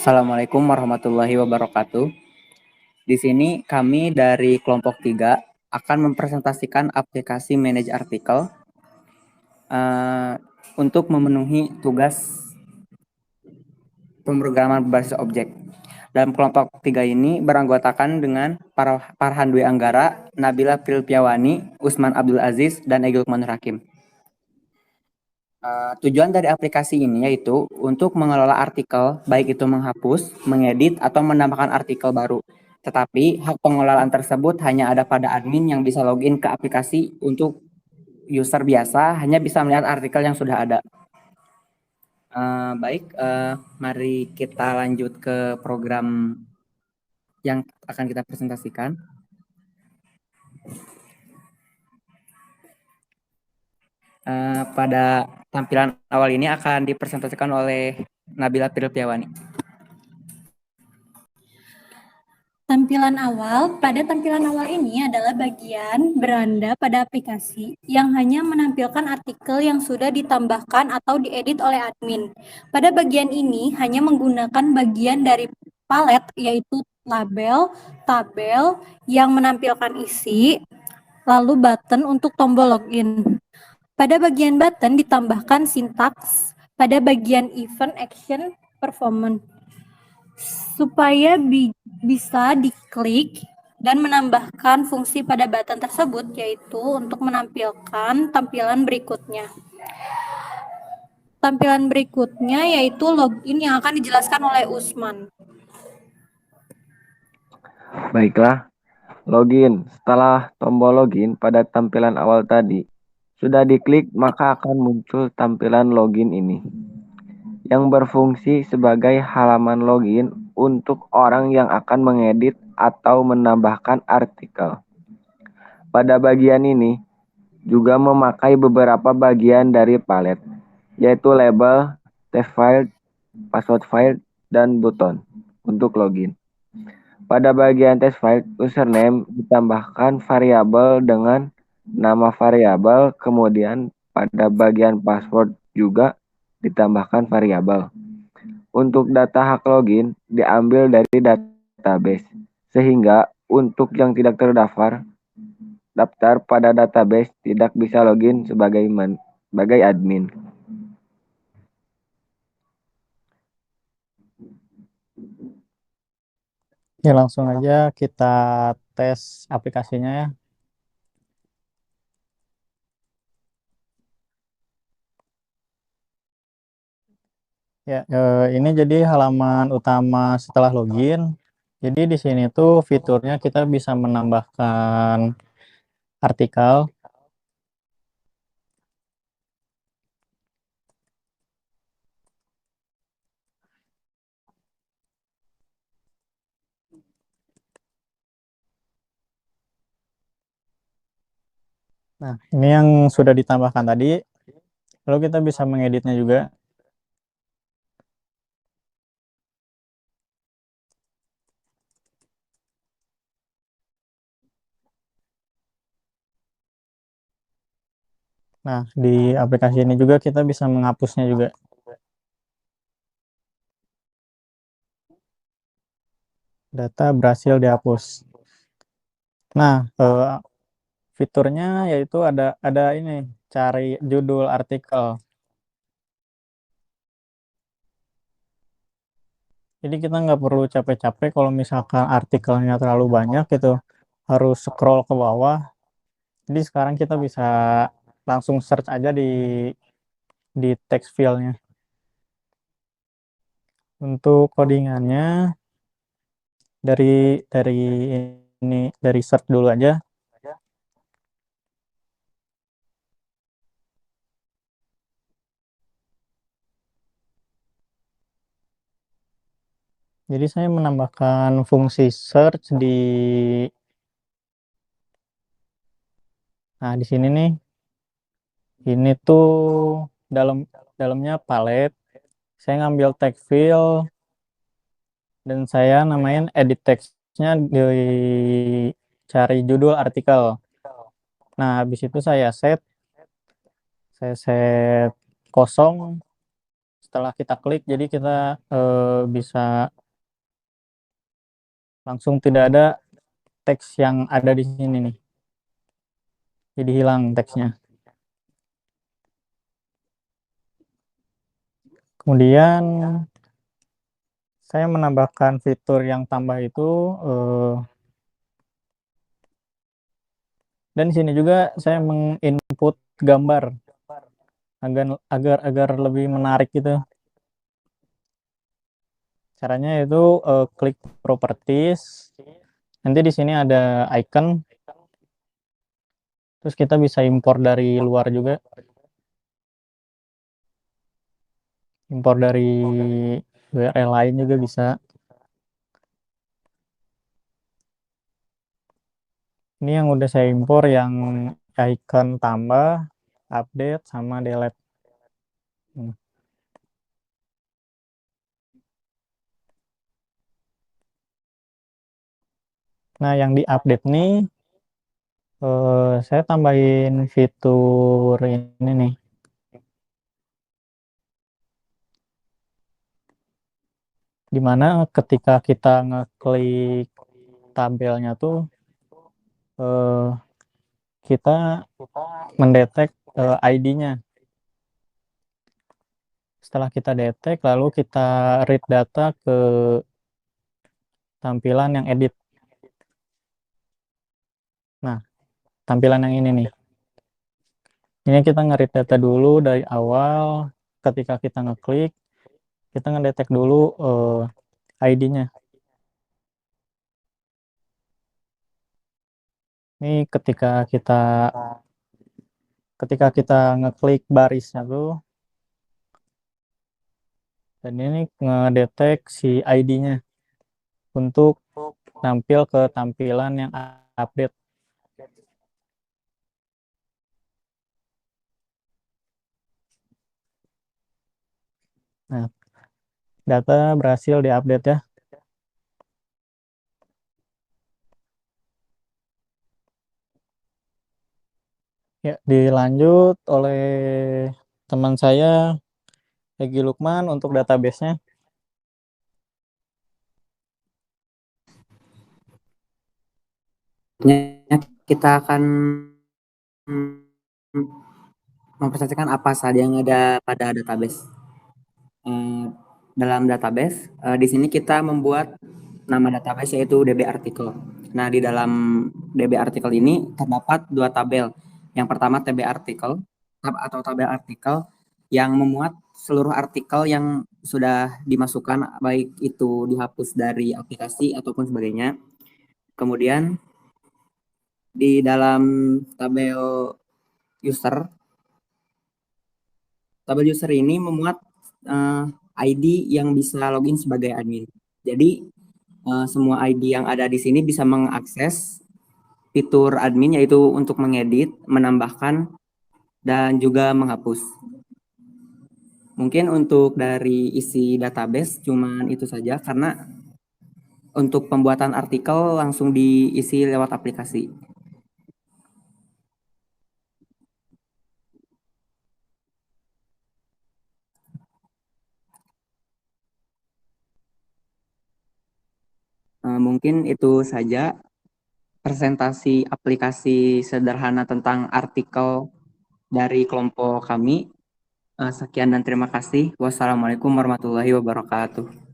Assalamualaikum warahmatullahi wabarakatuh. Di sini kami dari kelompok 3 akan mempresentasikan aplikasi manage artikel uh, untuk memenuhi tugas pemrograman berbasis objek. Dalam kelompok 3 ini beranggotakan dengan Farhan Dwi Anggara, Nabila Prilpiawani, Usman Abdul Aziz, dan Egy Lukmanur Hakim. Tujuan dari aplikasi ini yaitu untuk mengelola artikel, baik itu menghapus, mengedit, atau menambahkan artikel baru. Tetapi hak pengelolaan tersebut hanya ada pada admin yang bisa login ke aplikasi. Untuk user biasa hanya bisa melihat artikel yang sudah ada. Mari kita lanjut ke program yang akan kita presentasikan. Pada tampilan awal ini akan dipresentasikan oleh Nabila Prilpiawani. Pada tampilan awal ini adalah bagian beranda pada aplikasi yang hanya menampilkan artikel yang sudah ditambahkan atau diedit oleh admin. Pada bagian ini hanya menggunakan bagian dari palet, yaitu label, tabel yang menampilkan isi, lalu button untuk tombol login. Pada bagian button ditambahkan sintaks pada bagian event, action, performance supaya bisa diklik dan menambahkan fungsi pada button tersebut, yaitu untuk menampilkan tampilan berikutnya. Tampilan berikutnya yaitu login yang akan dijelaskan oleh Usman. Baiklah, login. Setelah tombol login pada tampilan awal tadi sudah diklik, maka akan muncul tampilan login ini yang berfungsi sebagai halaman login untuk orang yang akan mengedit atau menambahkan artikel. Pada bagian ini juga memakai beberapa bagian dari palet, yaitu label, text file, password file, dan button untuk login. Pada bagian text file, username ditambahkan variabel dengan nama variabel, kemudian pada bagian password juga ditambahkan variabel. Untuk data hak login diambil dari database, sehingga untuk yang tidak terdaftar pada database tidak bisa login sebagai admin. Ya, langsung aja kita tes aplikasinya ya. Ya, ini jadi halaman utama setelah login. Jadi di sini tuh fiturnya kita bisa menambahkan artikel. Nah, ini yang sudah ditambahkan tadi. Lalu kita bisa mengeditnya juga. Nah, di aplikasi ini juga kita bisa menghapusnya juga. Data berhasil dihapus. Nah, fiturnya yaitu ada ini, cari judul artikel. Jadi kita nggak perlu capek-capek kalau misalkan artikelnya terlalu banyak gitu, harus scroll ke bawah. Jadi sekarang kita bisa langsung search aja di text file-nya. Untuk codingannya dari search dulu aja. Jadi saya menambahkan fungsi search nah di sini nih. Ini tuh dalamnya palet. Saya ngambil text field dan saya namain edit text-nya di cari judul artikel. Nah, habis itu saya set kosong. setelah kita klik, jadi kita bisa langsung tidak ada teks yang ada di sini nih. Jadi hilang teksnya. Kemudian saya menambahkan fitur yang tambah itu dan di sini juga saya menginput gambar agar lebih menarik gitu. Caranya itu klik properties. Nanti di sini ada icon. Terus kita bisa impor dari luar juga. Impor dari URL lain juga bisa. Ini yang udah saya impor yang icon tambah, update, sama delete. Hmm. Nah, yang di update nih, saya tambahin fitur ini nih. Dimana ketika kita ngeklik tabelnya tuh, kita mendetek ID-nya. Setelah kita detek, lalu kita read data ke tampilan yang edit. Nah, tampilan yang ini nih. Ini kita nge-read data dulu dari awal. Ketika kita ngeklik, kita ngedetek dulu ID-nya. Ini ketika kita ngeklik barisnya tuh, dan ini ngedetek si ID-nya untuk nampil ke tampilan yang update. Nah, data berhasil diupdate ya. Ya, dilanjut oleh teman saya, Egi Lukman, untuk database-nya. Kita akan mempresentasikan apa saja yang ada pada database. Dalam database, di sini kita membuat nama database yaitu DB artikel. Nah, di dalam DB artikel ini terdapat dua tabel. Yang pertama TB artikel atau tabel artikel yang memuat seluruh artikel yang sudah dimasukkan, baik itu dihapus dari aplikasi ataupun sebagainya. Kemudian di dalam tabel user ini memuat ID yang bisa login sebagai admin. Jadi semua ID yang ada di sini bisa mengakses fitur admin, yaitu untuk mengedit, menambahkan, dan juga menghapus. Mungkin untuk dari isi database cuman itu saja, karena untuk pembuatan artikel langsung diisi lewat aplikasi. Mungkin itu saja presentasi aplikasi sederhana tentang artikel dari kelompok kami. Sekian dan terima kasih. Wassalamualaikum warahmatullahi wabarakatuh.